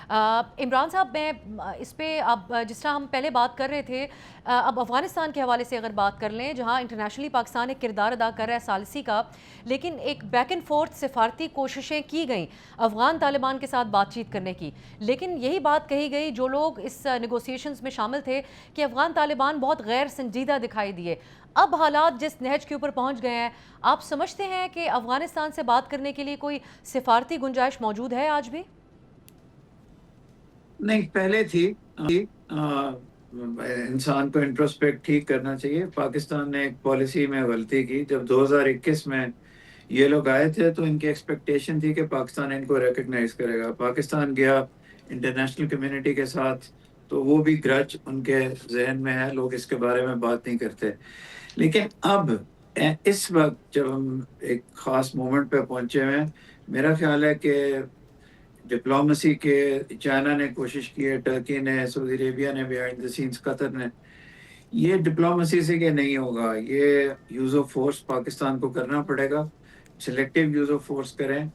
عمران صاحب میں اس پہ اب جس طرح ہم پہلے بات کر رہے تھے اب افغانستان کے حوالے سے اگر بات کر لیں جہاں انٹرنیشنلی پاکستان ایک کردار ادا کر رہا ہے ثالثی کا، لیکن ایک بیک اینڈ فورتھ سفارتی کوششیں کی گئیں افغان طالبان کے ساتھ بات چیت کرنے کی، لیکن یہی بات کہی گئی جو لوگ اس نیگوسیشنز میں شامل تھے کہ افغان طالبان بہت غیر سنجیدہ دکھائی دیے۔ اب حالات جس نہج کے اوپر پہنچ گئے ہیں، آپ سمجھتے ہیں کہ افغانستان سے بات کرنے کے لیے کوئی سفارتی گنجائش موجود ہے آج بھی؟ نہیں، پہلے تھی۔ انسان کو انٹروسپیکٹ ٹھیک کرنا چاہیے۔ پاکستان نے ایک پالیسی میں غلطی کی، جب 2021 میں یہ لوگ آئے تھے تو ان کی ایکسپیکٹیشن تھی کہ پاکستان ان کو ریکگنائز کرے گا۔ پاکستان گیا انٹرنیشنل کمیونٹی کے ساتھ تو وہ بھی گرج ان کے ذہن میں ہے، لوگ اس کے بارے میں بات نہیں کرتے۔ لیکن اب اس وقت جب ہم ایک خاص مومنٹ پہ پہنچے ہوئے ہیں، میرا خیال ہے کہ ڈپلومسی کے چائنا نے کوشش کی ہے، ٹرکی نے، سعودی عربیہ نے، بیہائنڈ دا سینس قطر نے، یہ ڈپلومسی سے کہ نہیں ہوگا، یہ یوز آف فورس پاکستان کو کرنا پڑے گا۔ سلیکٹیو یوز آف فورس کریں،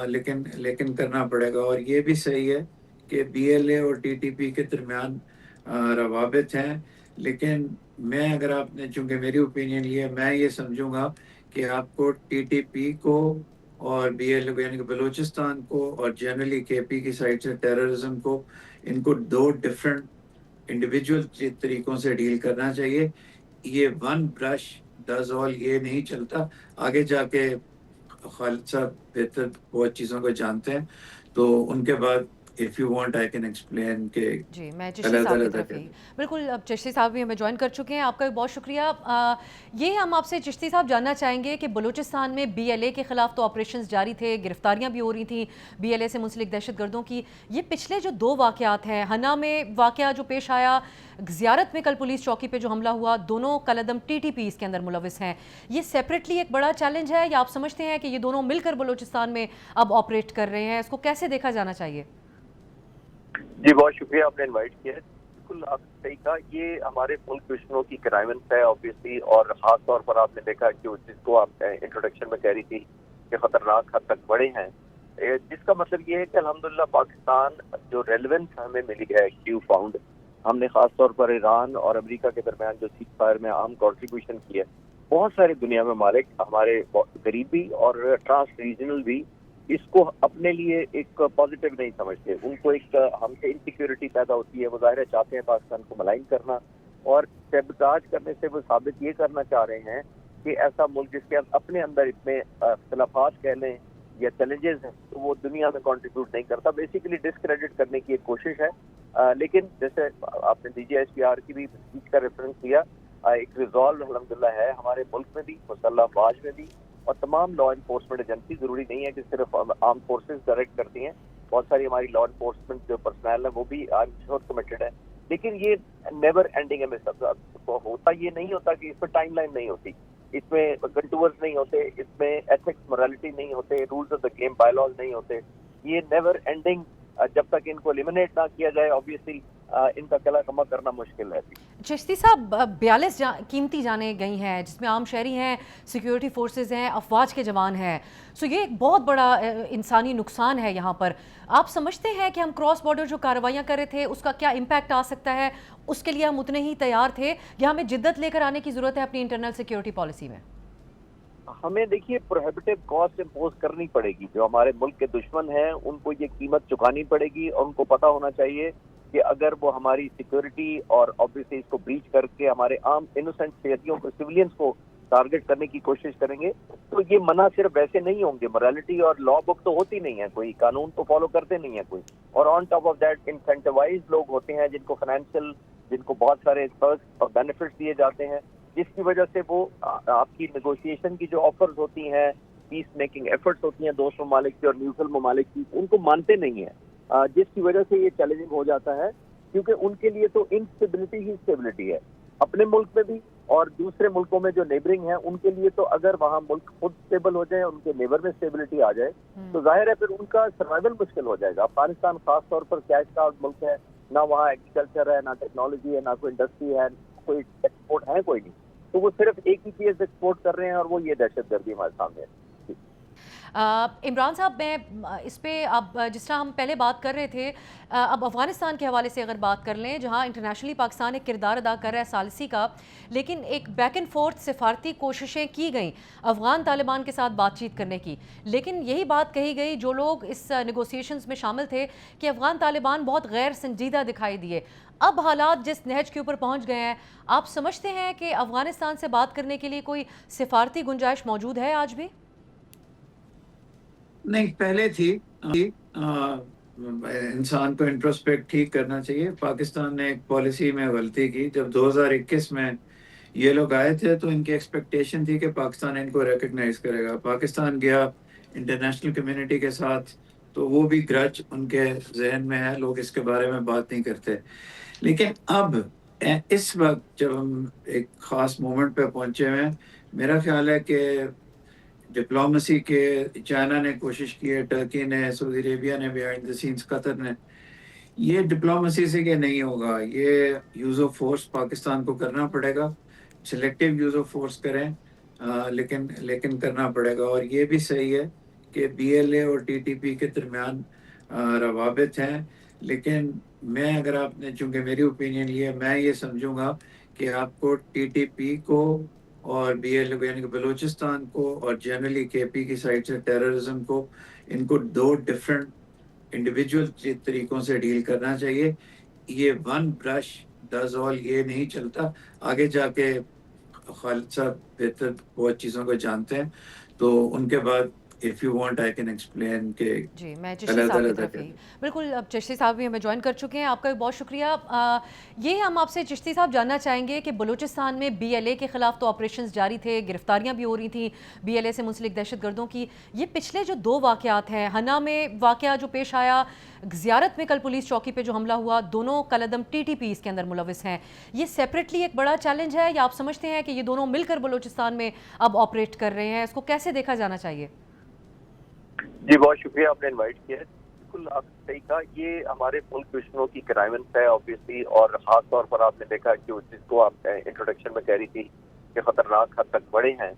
لیکن کرنا پڑے گا۔ اور یہ بھی صحیح ہے کہ بی ایل اے اور ٹی ٹی پی کے درمیان روابط ہیں، لیکن میں اگر آپ نے چونکہ میری اوپینین یہ ہے، میں یہ سمجھوں گا کہ آپ کو ٹی ٹی پی کو اور بی ایل یعنی کہ بلوچستان کو اور جنرلی کے پی کی سائڈ سے ٹیررزم کو، ان کو دو ڈفرنٹ انڈیویجول طریقوں سے ڈیل کرنا چاہیے۔ یہ ون برش ڈز آل یہ نہیں چلتا۔ آگے جا کے خالد صاحب بہتر بہت چیزوں کو جانتے ہیں، تو ان کے بعد if you want I can explain کہ جی میں چشتی الگ صاحب کی الگ طرف ہی بالکل، اب چشتی صاحب بھی ہمیں جوائن کر چکے ہیں، آپ کا بھی بہت شکریہ۔ یہ ہم آپ سے چشتی صاحب جاننا چاہیں گے کہ بلوچستان میں بی ایل اے کے خلاف تو آپریشنز جاری تھے، گرفتاریاں بھی ہو رہی تھیں بی ایل اے سے منسلک دہشت گردوں کی۔ یہ پچھلے جو دو واقعات ہیں، ہنا میں واقعہ جو پیش آیا، زیارت میں کل پولیس چوکی پہ جو حملہ ہوا، دونوں کالعدم ٹی ٹی پی اس کے اندر ملوث ہیں، یہ سیپریٹلی ایک بڑا چیلنج ہے یا آپ سمجھتے ہیں کہ یہ دونوں مل کر بلوچستان میں اب آپریٹ کر رہے ہیں؟ اس کو کیسے دیکھا جانا چاہیے؟ جی بہت شکریہ، آپ نے انوائٹ کیا ہے۔ بالکل آپ نے صحیح کہا، یہ ہمارے ملک دشمنوں کی کرائمنس ہے آبویسلی، اور خاص طور پر آپ نے دیکھا کہ جس کو آپ انٹروڈکشن میں کہہ رہی تھی کہ خطرناک حد تک بڑے ہیں، جس کا مطلب یہ ہے کہ الحمدللہ پاکستان جو ریلیونس ہمیں ملی ہے کیو فاؤنڈ، ہم نے خاص طور پر ایران اور امریکہ کے درمیان جو سیز فائر میں عام کنٹریبیوشن کی ہے، بہت سارے دنیا میں مالک ہمارے قریبی اور ٹرانس ریجنل بھی اس کو اپنے لیے ایک پازیٹیو نہیں سمجھتے۔ ان کو ایک ہم سے انسیکیورٹی پیدا ہوتی ہے، وہ ظاہر چاہتے ہیں پاکستان کو ملائن کرنا، اور سیبوتاج کرنے سے وہ ثابت یہ کرنا چاہ رہے ہیں کہ ایسا ملک جس کے اپنے اندر اتنے اختلافات کہہ لیں یا چیلنجز ہیں تو وہ دنیا میں کنٹریبیوٹ نہیں کرتا، بیسیکلی ڈسکریڈٹ کرنے کی ایک کوشش ہے۔ لیکن جیسے آپ نے D G S P R کی بھی اسپیچ کا ریفرنس کیا، ایک ریزالو الحمدللہ ہے ہمارے ملک میں بھی، مسلح افواج میں بھی، اور تمام لا انفورسمنٹ ایجنسی، ضروری نہیں ہے کہ صرف آرم فورسز ڈائریکٹ کرتی ہیں، بہت ساری ہماری لا انفورسمنٹ جو پرسنل ہے وہ بھی کمیٹڈ ہے۔ لیکن یہ نیور اینڈنگ ہے، ہوتا یہ نہیں ہوتا کہ اس میں ٹائم لائن نہیں ہوتی، اس میں کنٹورز نہیں ہوتے، اس میں ایتھکس morality نہیں ہوتے، rules of the game bylaws نہیں ہوتے، یہ نیور اینڈنگ جب تک ان کو ایلیمنیٹ نہ کیا جائے آبویسلی ان کا قلع کما کرنا مشکل ہے۔ چشتی صاحب 42 قیمتی جانیں گئی ہیں جس میں عام شہری ہیں، سیکیورٹی فورسز ہیں، افواج کے جوان ہیں، سو یہ ایک بہت بڑا انسانی نقصان ہے یہاں پر۔ آپ سمجھتے ہیں کہ ہم کراس بارڈر جو کارروائیاں کر رہے تھے اس کا کیا امپیکٹ آ سکتا ہے؟ اس کے لیے ہم اتنے ہی تیار تھے یا ہمیں جدت لے کر آنے کی ضرورت ہے اپنی انٹرنل سیکیورٹی پالیسی میں؟ ہمیں دیکھیے پروہیبٹیو کاسٹ امپوز کرنی پڑے گی، جو ہمارے ملک کے دشمن ہیں ان کو یہ قیمت چکانی پڑے گی، اور ان کو پتہ ہونا چاہیے کہ اگر وہ ہماری سیکیورٹی اور آبویسلی اس کو بریچ کر کے ہمارے عام انوسنٹ شہریوں کو، سویلینز کو ٹارگٹ کرنے کی کوشش کریں گے تو یہ منع صرف ویسے نہیں ہوں گے، morality اور لا بک تو ہوتی نہیں ہے، کوئی قانون تو فالو کرتے نہیں ہے کوئی، اور on top of that incentivise لوگ ہوتے ہیں جن کو فائنینشیل، جن کو بہت سارے پرکس اور بینیفٹس دیے جاتے ہیں، جس کی وجہ سے وہ آپ کی نیگوشیشن کی جو آفرز ہوتی ہیں، پیس میکنگ ایفرٹس ہوتی ہیں دوست ممالک کی اور نیوٹرل ممالک کی، ان کو مانتے نہیں ہیں، جس کی وجہ سے یہ چیلنجنگ ہو جاتا ہے، کیونکہ ان کے لیے تو انسٹیبلٹی ہی اسٹیبلٹی ہے، اپنے ملک میں بھی اور دوسرے ملکوں میں جو نیبرنگ ہیں ان کے لیے تو اگر وہاں ملک خود اسٹیبل ہو جائے، ان کے نیبر میں اسٹیبلٹی آ جائے تو ظاہر ہے پھر ان کا سروائیول مشکل ہو جائے گا۔ افغانستان خاص طور پر کیش کارڈ ملک ہے، نہ وہاں ایگریکلچر ہے، نہ ٹیکنالوجی ہے، نہ کوئی انڈسٹری ہے، کوئی ایکسپورٹ ہے کوئی نہیں، تو وہ صرف ایک ہی چیز ایکسپورٹ کر رہے ہیں اور وہ یہ دہشت گردی ہمارے سامنے ہے۔ عمران صاحب میں اس پہ اب جس طرح ہم پہلے بات کر رہے تھے اب افغانستان کے حوالے سے اگر بات کر لیں جہاں انٹرنیشنلی پاکستان ایک کردار ادا کر رہا ہے ثالثی کا، لیکن ایک بیک اینڈ فورتھ سفارتی کوششیں کی گئیں افغان طالبان کے ساتھ بات چیت کرنے کی، لیکن یہی بات کہی گئی جو لوگ اس نیگوسیشنز میں شامل تھے کہ افغان طالبان بہت غیر سنجیدہ دکھائی دیے۔ اب حالات جس نہج کے اوپر پہنچ گئے ہیں، آپ سمجھتے ہیں کہ افغانستان سے بات کرنے کے لیے کوئی سفارتی گنجائش موجود ہے آج بھی؟ نہیں، پہلے تھی۔ انسان کو انٹروسپیکٹ ٹھیک کرنا چاہیے۔ پاکستان نے ایک پالیسی میں غلطی کی، جب 2021 میں یہ لوگ آئے تھے تو ان کی ایکسپیکٹیشن تھی کہ پاکستان ان کو ریکگنائز کرے گا۔ پاکستان گیا انٹرنیشنل کمیونٹی کے ساتھ تو وہ بھی گرج ان کے ذہن میں ہے، لوگ اس کے بارے میں بات نہیں کرتے۔ لیکن اب اس وقت جب ہم ایک خاص مومنٹ پہ پہنچے ہوئے ہیں، میرا خیال ہے کہ ڈپلومیسی کے چائنا نے کوشش کی ہے، ٹرکی نے، سعودی عربیہ نے، بیہائنڈ دی سینس قطر نے، یہ ڈپلومیسی سے کہ نہیں ہوگا، یہ یوز آف فورس پاکستان کو کرنا پڑے گا، سلیکٹیو یوز آف فورس کریں، لیکن کرنا پڑے گا۔ اور یہ بھی صحیح ہے کہ بی ایل اے اور ٹی ٹی پی کے درمیان روابط ہیں، لیکن میں اگر آپ نے چونکہ میری اوپینین یہ، میں یہ سمجھوں گا کہ آپ کو ٹی ٹی پی کو اور بی ایل اے یعنی کہ بلوچستان کو اور جنرلی کے پی کی سائڈ سے ٹیررزم کو، ان کو دو ڈفرینٹ انڈیویجول طریقوں سے ڈیل کرنا چاہیے۔ یہ ون برش ڈز آل یہ نہیں چلتا۔ آگے جا کے خالد صاحب بہتر بہت چیزوں کو جانتے ہیں، تو ان کے بعد if you want I can explain کہ جی میں چشتی صاحب کی طرف ہی بالکل، اب چشتی صاحب بھی ہمیں جوائن کر چکے ہیں، آپ کا بھی بہت شکریہ۔ یہ ہم آپ سے چشتی صاحب جاننا چاہیں گے کہ بلوچستان میں بی ایل اے کے خلاف تو آپریشنز جاری تھے، گرفتاریاں بھی ہو رہی تھیں بی ایل اے سے منسلک دہشت گردوں کی، یہ پچھلے جو دو واقعات ہیں، ہنا میں واقعہ جو پیش آیا، زیارت میں کل پولیس چوکی پہ جو حملہ ہوا، دونوں کالعدم ٹی ٹی پی اس کے اندر ملوث ہیں، یہ سیپریٹلی ایک بڑا چیلنج ہے یا آپ سمجھتے ہیں کہ یہ دونوں مل کر بلوچستان میں اب آپریٹ کر رہے ہیں؟ اس کو کیسے دیکھا جانا چاہیے؟ جی بہت شکریہ، آپ نے انوائٹ کیا ہے۔ بالکل آپ نے صحیح کہا، یہ ہمارے ملک دشمنوں کی کرائمنس ہے آبویسلی، اور خاص طور پر آپ نے دیکھا کہ جس کو آپ انٹروڈکشن میں کہہ رہی تھی کہ خطرناک حد تک بڑے ہیں،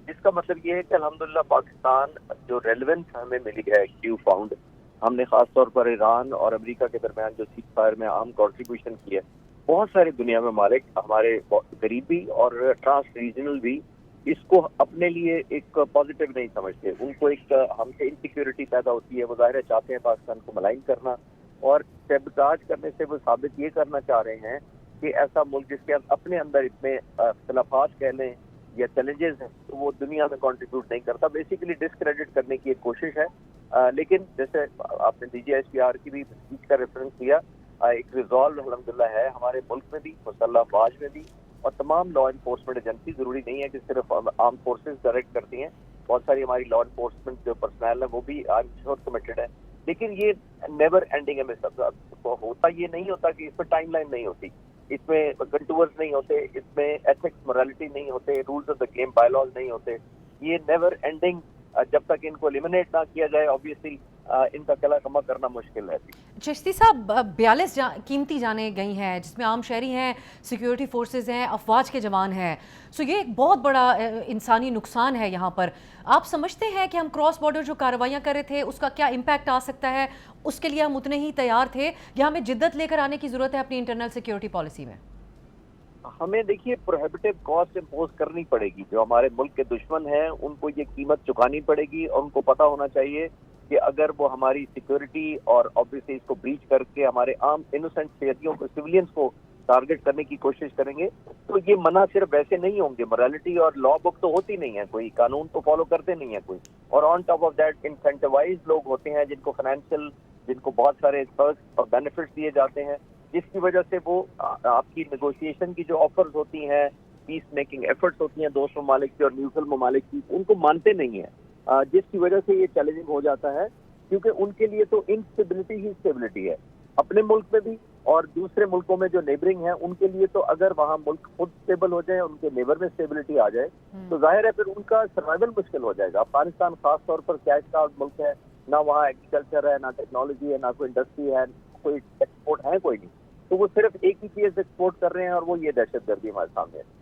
جس کا مطلب یہ ہے کہ الحمدللہ پاکستان جو ریلیونس ہمیں ملی ہے نیو فاؤنڈ، ہم نے خاص طور پر ایران اور امریکہ کے درمیان جو سیز فائر میں عام کنٹریبیوشن کی ہے، بہت سارے دنیا میں مالک ہمارے قریبی اور ٹرانس ریجنل بھی اس کو اپنے لیے ایک پازیٹیو نہیں سمجھتے، ان کو ایک ہم سے انسیکیورٹی پیدا ہوتی ہے، وہ ظاہر چاہتے ہیں پاکستان کو ملائن کرنا، اور سیبوتاج کرنے سے وہ ثابت یہ کرنا چاہ رہے ہیں کہ ایسا ملک جس کے اپنے اندر اتنے اختلافات کہہ لیں یا چیلنجز ہیں تو وہ دنیا میں کنٹریبیوٹ نہیں کرتا، بیسیکلی ڈسکریڈٹ کرنے کی ایک کوشش ہے۔ لیکن جیسے آپ نے D G S P R کی بھی اسپیچ کا ریفرنس کیا، ایک ریزالو الحمدللہ ہے ہمارے ملک میں بھی، مسلح افواج میں بھی، اور تمام لا انفورسمنٹ ایجنسی، ضروری نہیں ہے کہ صرف آرم فورسز ڈائریکٹ کرتی ہیں، بہت ساری ہماری لا انفورسمنٹ جو پرسنل ہے وہ بھی کمیٹڈ ہے، لیکن یہ نیور اینڈنگ ہے۔ ہوتا یہ نہیں ہوتا کہ اس میں ٹائم لائن نہیں ہوتی، اس میں کنٹورز نہیں ہوتے، اس میں ایتھکس مورالٹی نہیں ہوتے، rules of the game bylaws نہیں ہوتے، یہ نیور اینڈنگ، جب تک ان کو ایلیمنیٹ نہ کیا جائے آبویسلی ان کا قلعہ کما کرنا مشکل ہے۔ چشتی صاحب 42 قیمتی جانیں گئی ہیں جس میں عام شہری ہیں، سیکیورٹی فورسز ہیں، افواج کے جوان ہیں، سو یہ ایک بہت بڑا انسانی نقصان ہے یہاں پر۔ آپ سمجھتے ہیں کہ ہم کراس بارڈر جو کارروائیاں کر رہے تھے اس کا کیا امپیکٹ آ سکتا ہے؟ اس کے لیے ہم اتنے ہی تیار تھے یا ہمیں جدت لے کر آنے کی ضرورت ہے اپنی انٹرنل سیکیورٹی پالیسی میں؟ ہمیں دیکھیے پروہیبٹیو کاسٹ امپوز کرنی پڑے گی، جو ہمارے ملک کے دشمن ہیں ان کو یہ قیمت چکانی پڑے گی، اور ان کو پتہ ہونا چاہیے کہ اگر وہ ہماری سیکیورٹی اور آبویسلی اس کو بریچ کر کے ہمارے عام انوسنٹ شہریوں کو، سویلینز کو ٹارگٹ کرنے کی کوشش کریں گے تو یہ منع صرف ویسے نہیں ہوں گے، morality اور لا بک تو ہوتی نہیں ہے، کوئی قانون تو فالو کرتے نہیں ہے کوئی، اور on top of that incentivise لوگ ہوتے ہیں جن کو فائنینشیل، جن کو بہت سارے پرکس اور بینیفٹس دیے جاتے ہیں، جس کی وجہ سے وہ آپ کی نیگوشیشن کی جو آفرز ہوتی ہیں، پیس میکنگ ایفرٹس ہوتی ہیں دوست ممالک کی اور نیوٹرل ممالک کی، ان کو مانتے نہیں ہیں، جس کی وجہ سے یہ چیلنجنگ ہو جاتا ہے، کیونکہ ان کے لیے تو انسٹیبلٹی ہی اسٹیبلٹی ہے، اپنے ملک میں بھی اور دوسرے ملکوں میں جو نیبرنگ ہیں ان کے لیے تو اگر وہاں ملک خود اسٹیبل ہو جائے، ان کے نیبر میں اسٹیبلٹی آ جائے تو ظاہر ہے پھر ان کا سروائیول مشکل ہو جائے گا۔ افغانستان خاص طور پر کیش کا ملک ہے، نہ وہاں ایگریکلچر ہے، نہ ٹیکنالوجی ہے، نہ کوئی انڈسٹری ہے، کوئی ایکسپورٹ ہے کوئی نہیں، تو وہ صرف ایک ہی چیز ایکسپورٹ کر رہے ہیں اور وہ یہ دہشت گردی ہمارے سامنے ہے۔